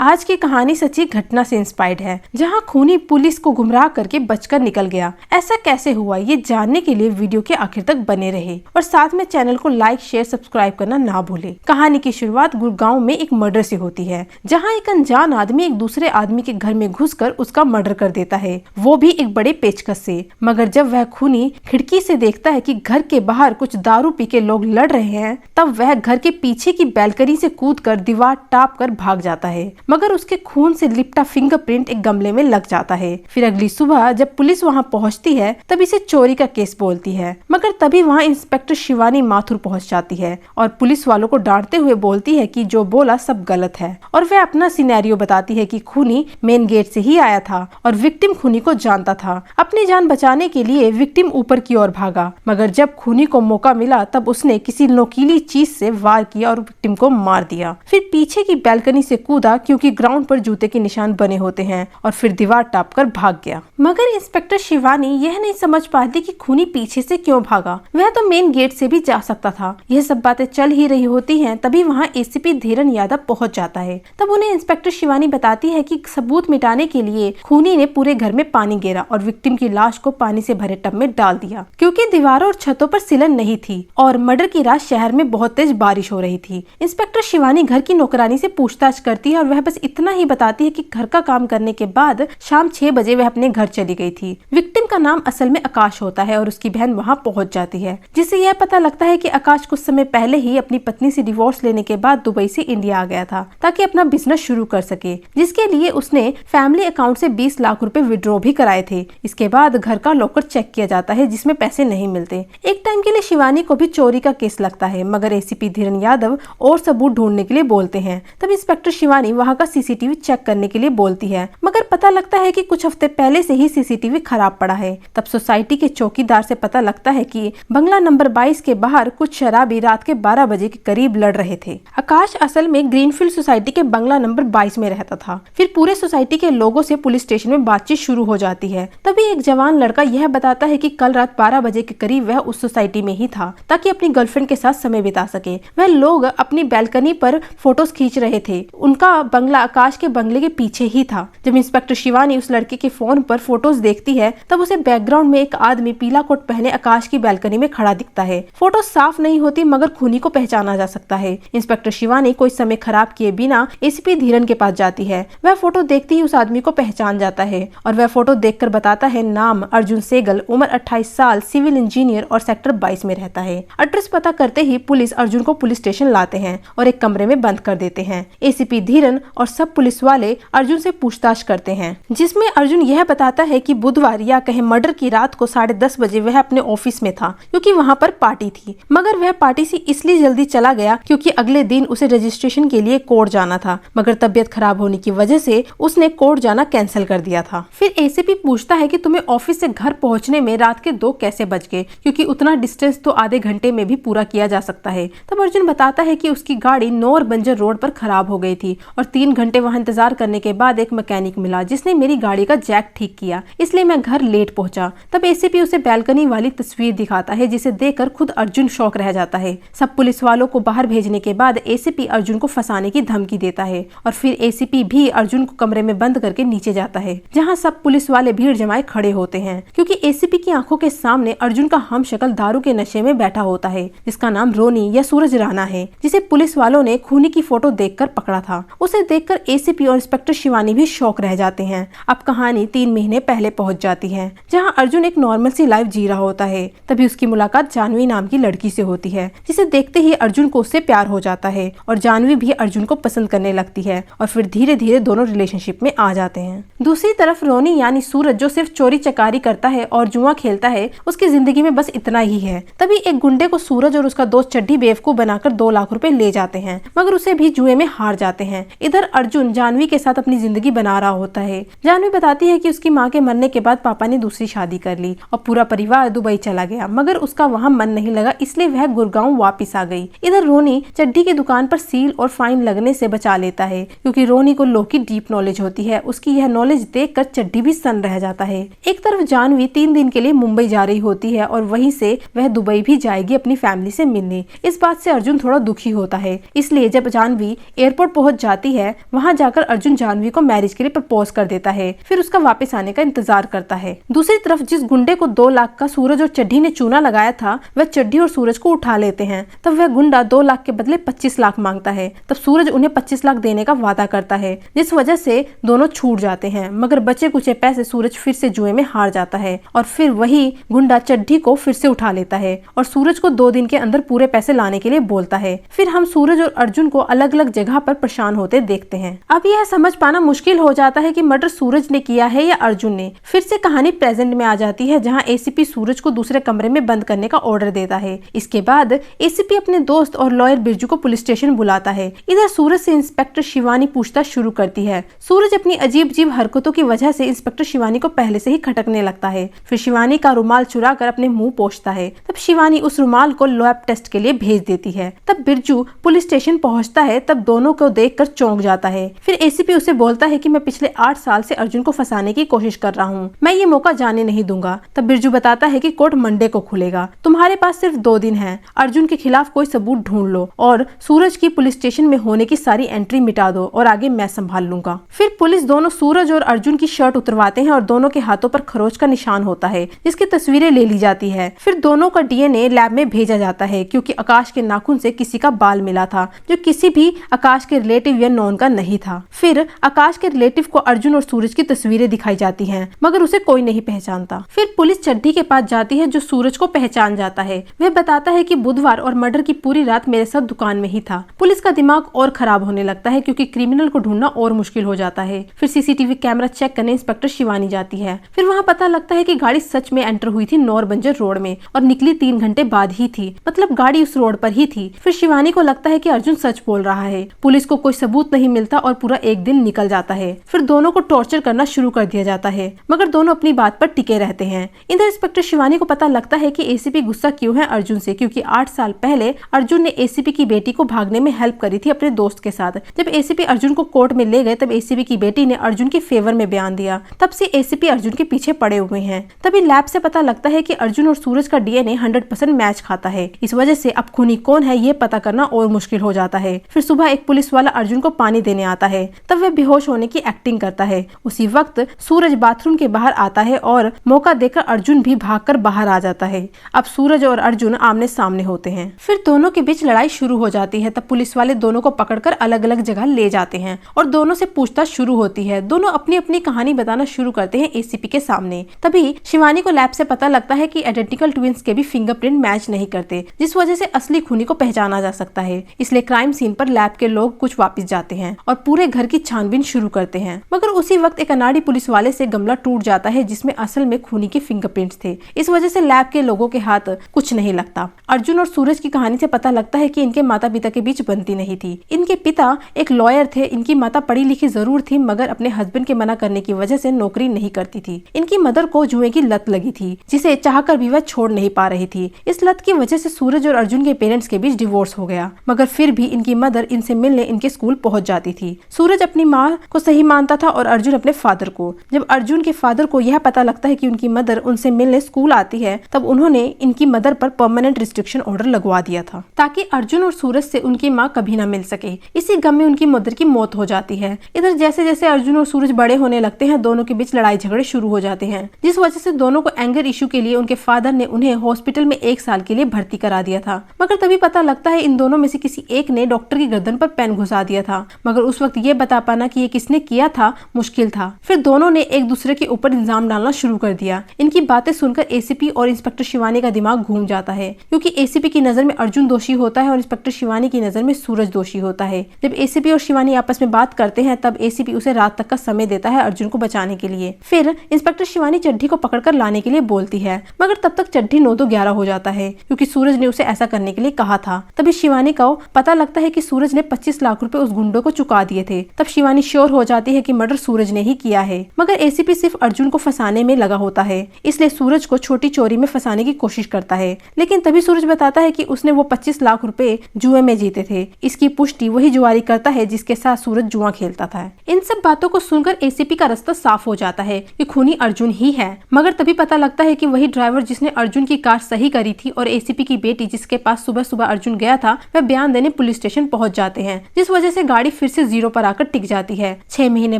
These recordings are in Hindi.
आज की कहानी सच्ची घटना से इंस्पायर्ड है, जहां खूनी पुलिस को गुमराह करके बचकर निकल गया। ऐसा कैसे हुआ, ये जानने के लिए वीडियो के आखिर तक बने रहे और साथ में चैनल को लाइक, शेयर, सब्सक्राइब करना ना भूले। कहानी की शुरुआत गुड़गांव में एक मर्डर से होती है, जहां एक अनजान आदमी एक दूसरे आदमी के घर में घुसकर उसका मर्डर कर देता है, वो भी एक बड़े पेचकस से। मगर जब वह खूनी खिड़की से देखता है कि घर के बाहर कुछ दारू पी के लोग लड़ रहे हैं, तब वह घर के पीछे की बैल्कनी से कूदकर दीवार टाप कर भाग जाता है। मगर उसके खून से लिपटा फिंगरप्रिंट एक गमले में लग जाता है। फिर अगली सुबह जब पुलिस वहां पहुंचती है, तब इसे चोरी का केस बोलती है। मगर तभी वहां इंस्पेक्टर शिवानी माथुर पहुंच जाती है और पुलिस वालों को डांटते हुए बोलती है कि जो बोला सब गलत है, और वह अपना सिनेरियो बताती है कि खूनी मेन गेट से ही आया था और विक्टिम खूनी को जानता था। अपनी जान बचाने के लिए विक्टिम ऊपर की ओर भागा, मगर जब खूनी को मौका मिला तब उसने किसी नोकीली चीज से वार किया और विक्टिम को मार दिया। फिर पीछे की बैल्कनी से कूदा क्योंकि ग्राउंड पर जूते के निशान बने होते हैं, और फिर दीवार टाप कर भाग गया। मगर इंस्पेक्टर शिवानी यह नहीं समझ पाती कि खूनी पीछे से क्यों भागा, वह तो मेन गेट से भी जा सकता था। यह सब बातें चल ही रही होती हैं, तभी वहां एसीपी धीरन यादव पहुंच जाता है। तब उन्हें इंस्पेक्टर शिवानी बताती है कि सबूत मिटाने के लिए खूनी ने पूरे घर में पानी गिरा और विक्टिम की लाश को पानी से भरे टब में डाल दिया, क्योंकि दीवारों और छतों पर सिलन नहीं थी और मर्डर की रात शहर में बहुत तेज बारिश हो रही थी। इंस्पेक्टर शिवानी घर की नौकरानी से पूछताछ करती है और वह बस इतना ही बताती है कि घर का काम करने के बाद शाम 6 बजे वह अपने घर चली गई थी। विक्टिम का नाम असल में आकाश होता है और उसकी बहन वहां पहुंच जाती है, जिससे यह पता लगता है कि आकाश कुछ समय पहले ही अपनी पत्नी से डिवोर्स लेने के बाद दुबई से इंडिया आ गया था ताकि अपना बिजनेस शुरू कर सके, जिसके लिए उसने फैमिली अकाउंट से 20 लाख रुपए विड्रॉ भी कराए थे। इसके बाद घर का लॉकर चेक किया जाता है, जिसमें पैसे नहीं मिलते। एक टाइम के लिए शिवानी को भी चोरी का केस लगता है, मगर एसीपी धीरन यादव और सबूत ढूंढने के लिए बोलते हैं। तब इंस्पेक्टर शिवानी वहां का सीसीटीवी चेक करने के लिए बोलती है, मगर पता लगता है कि कुछ हफ्ते पहले से ही सीसीटीवी खराब पड़ा है। तब सोसाइटी के चौकीदार से पता लगता है कि बंगला नंबर 22 के बाहर कुछ शराबी रात के 12 बजे के करीब लड़ रहे थे। आकाश असल में ग्रीनफील्ड सोसाइटी के बंगला नंबर 22 में रहता था। फिर पूरे सोसाइटी के लोगों से पुलिस स्टेशन में बातचीत शुरू हो जाती है। तभी एक जवान लड़का यह बताता है कि कल रात 12 बजे के करीब वह उस सोसाइटी में ही था ताकि अपनी गर्लफ्रेंड के साथ समय बिता सके। वह लोग अपनी बैल्कनी पर फोटोज खींच रहे थे। उनका बंगला आकाश के बंगले के पीछे ही था। जब इंस्पेक्टर शिवानी उस लड़के के फोन पर फोटोज देखती है, तब उसे बैकग्राउंड में एक आदमी पीला कोट पहने आकाश की बैल्कनी में खड़ा दिखता है। फोटो साफ नहीं होती, मगर खूनी को पहचाना जा सकता है। इंस्पेक्टर शिवानी कोई समय खराब किए बिना एसीपी धीरन के पास जाती है। वह फोटो देखते ही उस आदमी को पहचान जाता है और वह फोटो देखकर बताता है नाम अर्जुन सेगल, उम्र 28 साल, सिविल इंजीनियर और सेक्टर 22 में रहता है। एड्रेस पता करते ही पुलिस अर्जुन को पुलिस स्टेशन लाते हैं और एक कमरे में बंद कर देते हैं। एसीपी धीरन और सब पुलिस वाले अर्जुन से पूछताछ करते हैं, जिसमें अर्जुन यह बताता है कि बुधवार या कहे मर्डर की रात को 10:30 बजे वह अपने ऑफिस में था, क्योंकि वहां पर पार्टी थी। मगर वह पार्टी से इसलिए जल्दी चला गया क्योंकि अगले दिन उसे रजिस्ट्रेशन के लिए कोर्ट जाना था, मगर तबियत खराब होने की वजह से उसने कोर्ट जाना कैंसिल कर दिया था। फिर एसीपी पूछता है कि तुम्हें ऑफिस से घर पहुंचने में रात के 2 कैसे बज गए, क्योंकि उतना डिस्टेंस तो आधे घंटे में भी पूरा किया जा सकता है। तब अर्जुन बताता है कि उसकी गाड़ी नौर बंजर रोड पर खराब हो गई थी और 3 घंटे वहां इंतजार करने के बाद एक मैकेनिक मिला जिसने मेरी गाड़ी का जैक ठीक किया, इसलिए मैं घर लेट पहुंचा। तब एसीपी उसे बैल्कनी वाली तस्वीर दिखाता है, जिसे देखकर खुद अर्जुन शॉक रह जाता है। सब पुलिस वालों को बाहर भेजने के बाद एसीपी अर्जुन को फंसाने की धमकी देता है और फिर एसीपी भी अर्जुन को कमरे में बंद करके नीचे जाता है, जहां सब पुलिस वाले भीड़ जमाए खड़े होते हैं, क्योंकि एसीपी की आंखों के सामने अर्जुन का हमशक्ल दारू के नशे में बैठा होता है, जिसका नाम रोनी या सूरज राणा है, जिसे पुलिस वालों ने खूनी की फोटो देखकर पकड़ा था। उसे देखकर एसीपी और इंस्पेक्टर शिवानी भी शॉक रह जाते हैं। अब कहानी 3 महीने पहले पहुंच जाती है, जहां अर्जुन एक नॉर्मल सी लाइफ जी रहा होता है। तभी उसकी मुलाकात जानवी नाम की लड़की से होती है, जिसे देखते ही अर्जुन को उससे प्यार हो जाता है और जानवी भी अर्जुन को पसंद करने लगती है और फिर धीरे धीरे दोनों रिलेशनशिप में आ जाते हैं। दूसरी तरफ रोनी यानी सूरज, जो सिर्फ चोरी चकारी करता है और जुआ खेलता है, उसकी जिंदगी में बस इतना ही है। तभी एक गुंडे को सूरज और उसका दोस्त चड्डी बेवकूफ बनाकर 2 लाख रुपए ले जाते हैं, मगर उसे भी जुए में हार जाते हैं। इधर अर्जुन जानवी के साथ अपनी जिंदगी बना रहा होता है। जानवी बताती है कि उसकी माँ के मरने के बाद पापा ने दूसरी शादी कर ली और पूरा परिवार दुबई चला गया, मगर उसका वहाँ मन नहीं लगा, इसलिए वह गुड़गांव वापस आ गई। इधर रोनी चड्डी की दुकान पर सील और फाइन लगने से बचा लेता है, क्योंकि रोनी को लॉ की डीप नॉलेज होती है। उसकी यह नॉलेज देखकर चड्डी भी सन्न रह जाता है। एक तरफ जानवी 3 दिन के लिए मुंबई जा रही होती है और वहीं से वह दुबई भी जाएगी अपनी फैमिली से मिलने। इस बात से अर्जुन थोड़ा दुखी होता है, इसलिए जब जानवी एयरपोर्ट पहुंच जाती है है वहाँ जाकर अर्जुन जानवी को मैरिज के लिए प्रपोज कर देता है, फिर उसका वापस आने का इंतजार करता है। दूसरी तरफ जिस गुंडे को 2 लाख का सूरज और चड्ढी ने चूना लगाया था, वह चड्ढी और सूरज को उठा लेते हैं। तब वह गुंडा 2 लाख के बदले 25 लाख मांगता है। तब सूरज उन्हें 25 लाख देने का वादा करता है, जिस वजह से दोनों छूट जाते हैं। मगर बचे कुचे पैसे सूरज फिर से जुए में हार जाता है और फिर वही गुंडा चड्ढी को फिर से उठा लेता है और सूरज को 2 दिन के अंदर पूरे पैसे लाने के लिए बोलता है। फिर हम सूरज और अर्जुन को अलग अलग जगह पर परेशान होते देखते हैं। अब यह समझ पाना मुश्किल हो जाता है कि मर्डर सूरज ने किया है या अर्जुन ने। फिर से कहानी प्रेजेंट में आ जाती है, जहां एसीपी सूरज को दूसरे कमरे में बंद करने का ऑर्डर देता है। इसके बाद एसीपी अपने दोस्त और लॉयर बिरजू को पुलिस स्टेशन बुलाता है। इधर सूरज से इंस्पेक्टर शिवानी पूछताछ शुरू करती है। सूरज अपनी अजीब अजीब हरकतों की वजह से इंस्पेक्टर शिवानी को पहले से ही खटकने लगता है। फिर शिवानी का रुमाल चुरा कर अपने मुंह पोंछता है। तब शिवानी उस रुमाल को लैब टेस्ट के लिए भेज देती है। तब बिरजू पुलिस स्टेशन पहुंचता है। तब दोनों को देखकर चौंक जाता है। फिर एसीपी उसे बोलता है कि मैं पिछले 8 साल से अर्जुन को फंसाने की कोशिश कर रहा हूँ, मैं ये मौका जाने नहीं दूंगा। तब बिरजू बताता है कि कोर्ट मंडे को खुलेगा, तुम्हारे पास सिर्फ 2 दिन है, अर्जुन के खिलाफ कोई सबूत ढूंढ लो और सूरज की पुलिस स्टेशन में होने की सारी एंट्री मिटा दो और आगे मैं संभाल लूंगा। फिर पुलिस दोनों सूरज और अर्जुन की शर्ट उतरवाते हैं और दोनों के हाथों पर खरोच का निशान होता है, जिसकी तस्वीरें ले ली जाती है। फिर दोनों का डीएनए लैब में भेजा जाता है, क्योंकि आकाश के नाखून से किसी का बाल मिला था जो किसी भी आकाश के रिलेटिव या नॉन का नहीं था। फिर आकाश के रिलेटिव को अर्जुन और सूरज की तस्वीरें दिखाई जाती हैं, मगर उसे कोई नहीं पहचानता। फिर पुलिस चड्ढी के पास जाती है, जो सूरज को पहचान जाता है। वह बताता है कि बुधवार और मर्डर की पूरी रात मेरे साथ दुकान में ही था। पुलिस का दिमाग और खराब होने लगता है, क्योंकि क्रिमिनल को ढूंढना और मुश्किल हो जाता है। फिर सीसीटीवी कैमरा चेक करने इंस्पेक्टर शिवानी जाती है। फिर वहाँ पता लगता है कि गाड़ी सच में एंटर हुई थी नौरबंजर रोड में और निकली 3 घंटे बाद ही थी, मतलब गाड़ी उस रोड पर ही थी। फिर शिवानी को लगता है कि अर्जुन सच बोल रहा है। पुलिस को कोई सबूत नहीं मिलता और पूरा एक दिन निकल जाता है। फिर दोनों को टॉर्चर करना शुरू कर दिया जाता है, मगर दोनों अपनी बात पर टिके रहते हैं। इधर इंस्पेक्टर शिवानी को पता लगता है कि एसीपी गुस्सा क्यों है अर्जुन से, क्योंकि 8 साल पहले अर्जुन ने एसीपी की बेटी को भागने में हेल्प करी थी अपने दोस्त के साथ। जब एसीपी अर्जुन को कोर्ट में ले गए, तब एसीपी की बेटी ने अर्जुन के फेवर में बयान दिया। तब से एसीपी अर्जुन के पीछे पड़े हुए हैं। तभी लैब से पता लगता है कि अर्जुन और सूरज का डीएनए 100% मैच खाता है। इस वजह से अब खूनी कौन है ये पता करना और मुश्किल हो जाता है। फिर सुबह एक पुलिस वाला अर्जुन को पानी देने आता है। तब वह बेहोश होने की एक्टिंग करता है। उसी वक्त सूरज बाथरूम के बाहर आता है और मौका देकर अर्जुन भी भागकर बाहर आ जाता है। अब सूरज और अर्जुन आमने सामने होते हैं। फिर दोनों के बीच लड़ाई शुरू हो जाती है। तब पुलिस वाले दोनों को पकड़कर अलग अलग जगह ले जाते हैं और दोनों से पूछताछ शुरू होती है। दोनों अपनी अपनी कहानी बताना शुरू करते हैं एसीपी के सामने। तभी शिवानी को लैब से पता लगता है कि आइडेंटिकल ट्विंस के भी फिंगरप्रिंट मैच नहीं करते, जिस वजह से असली खूनी को पहचाना जा सकता है। इसलिए क्राइम सीन पर लैब के लोग कुछ वापस जाते हैं और पूरे घर की छानबीन शुरू करते हैं। मगर उसी वक्त एक अनाड़ी पुलिस वाले से गमला टूट जाता है, जिसमें असल में खूनी के फिंगरप्रिंट्स थे। इस वजह से लैब के लोगों के हाथ कुछ नहीं लगता। अर्जुन और सूरज की कहानी से पता लगता है कि इनके माता पिता के बीच बनती नहीं थी। इनके पिता एक लॉयर थे। इनकी माता पढ़ी लिखी जरूर थी, मगर अपने हस्बैंड के मना करने की वजह से नौकरी नहीं करती थी। इनकी मदर को जुए की लत लगी थी, जिसे चाहकर भी वह छोड़ नहीं पा रही थी। इस लत की वजह से सूरज और अर्जुन के पेरेंट्स के बीच डिवोर्स हो गया, मगर फिर भी इनकी मदर इनसे मिलने इनके स्कूल पहुंच जाती थी। सूरज अपनी माँ को सही मानता था और अर्जुन अपने फादर को। जब अर्जुन के फादर को यह पता लगता है कि उनकी मदर उनसे मिलने स्कूल आती है, तब उन्होंने इनकी मदर पर परमानेंट रिस्ट्रिक्शन ऑर्डर लगवा दिया था, ताकि अर्जुन और सूरज से उनकी माँ कभी न मिल सके। इसी गम में उनकी मदर की मौत हो जाती है। इधर जैसे जैसे अर्जुन और सूरज बड़े होने लगते हैं, दोनों के बीच लड़ाई झगड़े शुरू हो जाते हैं, जिस वजह से दोनों को एंगर इशू के लिए उनके फादर ने उन्हें हॉस्पिटल में 1 साल के लिए भर्ती करा दिया था। मगर तभी पता लगता है इन दोनों में से किसी एक ने डॉक्टर की गर्दन पर पेन घुसा दिया था, मगर उस वक्त ये बता पाना कि ये किसने किया था मुश्किल था। फिर दोनों ने एक दूसरे के ऊपर इल्जाम डालना शुरू कर दिया। इनकी बातें सुनकर एसीपी और इंस्पेक्टर शिवानी का दिमाग घूम जाता है, क्योंकि एसीपी की नजर में अर्जुन दोषी होता है और इंस्पेक्टर शिवानी की नजर में सूरज दोषी होता है। जब एसीपी और शिवानी आपस में बात करते हैं, तब एसीपी उसे रात तक का समय देता है अर्जुन को बचाने के लिए। फिर इंस्पेक्टर शिवानी चड्ढी को पकड़कर लाने के लिए बोलती है, मगर तब तक चड्ढी 9-11 हो जाता है, क्योंकि सूरज ने उसे ऐसा करने के लिए कहा था। तभी शिवानी को पता लगता है कि सूरज ने 25 लाख रुपए उस गुंडों को चुका दिए थे। तब शिवानी श्योर हो जाती है कि मर्डर सूरज ने ही किया है, मगर एसीपी सिर्फ अर्जुन को फंसाने में लगा होता है, इसलिए सूरज को छोटी चोरी में फंसाने की कोशिश करता है। लेकिन तभी सूरज बताता है कि उसने वो 25 लाख रुपए जुए में जीते थे। इसकी पुष्टि वही जुआरी करता है जिसके साथ सूरज जुआ खेलता था। इन सब बातों को सुनकर एसीपी का रास्ता साफ हो जाता है कि खूनी अर्जुन ही है। मगर तभी पता लगता है कि वही ड्राइवर जिसने अर्जुन की कार सही करी थी और एसीपी की बेटी जिसके पास सुबह सुबह अर्जुन गया था, वह बयान देने पुलिस स्टेशन पहुंच जाते हैं, जिस वजह से गाड़ी फिर से 0 पर आकर टिक जाती है। 6 महीने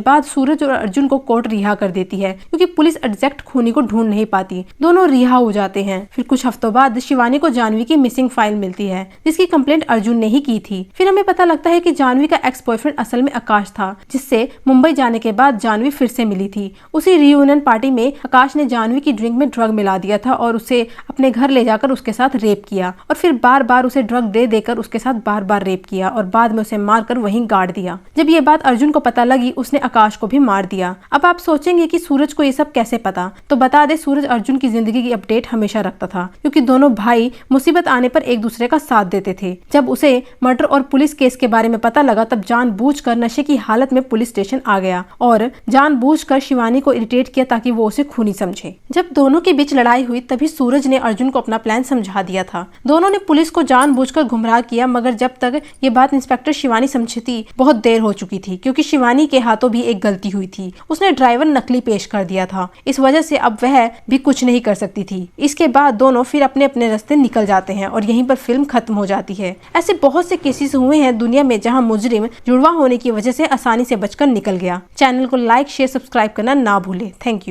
बाद सूरज और अर्जुन को कोर्ट रिहा कर देती है क्योंकि पुलिस एग्जैक्ट खूनी को ढूंढ नहीं पाती। दोनों रिहा हो जाते हैं। फिर कुछ हफ्तों बाद शिवानी को जानवी की मिसिंग फाइल मिलती है जिसकी कंप्लेंट अर्जुन ने ही की थी। फिर हमें पता लगता है कि जानवी का एक्स बॉयफ्रेंड असल में आकाश था, जिससे मुंबई जाने के बाद जानवी फिर से मिली थी। उसी रियूनियन पार्टी में आकाश ने जानवी की ड्रिंक में ड्रग मिला दिया था और उसे अपने घर ले जाकर उसके साथ रेप किया और फिर बार बार उसे ड्रग दे देकर उसके साथ बार बार रेप किया और बाद में उसे मारकर वहीं गाड़ दिया। जब ये बात अर्जुन को पता लगी उसने आकाश को भी मार दिया। अब आप सोचेंगे कि सूरज को ये सब कैसे पता, तो बता दे सूरज अर्जुन की जिंदगी की अपडेट हमेशा रखता था क्योंकि दोनों भाई मुसीबत आने पर एक दूसरे का साथ देते थे। जब उसे मर्डर और पुलिस केस के बारे में पता लगा तब जानबूझकर नशे की हालत में पुलिस स्टेशन आ गया और जानबूझकर शिवानी को इरिटेट किया ताकि वो उसे खूनी समझे। जब दोनों के बीच लड़ाई हुई तभी सूरज ने अर्जुन को अपना प्लान समझा दिया था। दोनों ने पुलिस को जानबूझकर गुमराह किया, मगर जब तक ये बात इंस्पेक्टर शिवानी समझती बहुत देर हो चुकी थी क्योंकि शिवानी के हाथों भी एक गलती हुई थी। उसने ड्राइवर नकली पेश कर दिया था, इस वजह से अब वह भी कुछ नहीं कर सकती थी। इसके बाद दोनों फिर अपने अपने रास्ते निकल जाते हैं और यहीं पर फिल्म खत्म हो जाती है। ऐसे बहुत से केसेस हुए हैं दुनिया में जहां मुजरिम जुड़वा होने की वजह से आसानी से बचकर निकल गया। चैनल को लाइक शेयर सब्सक्राइब करना ना भूले। Thank you.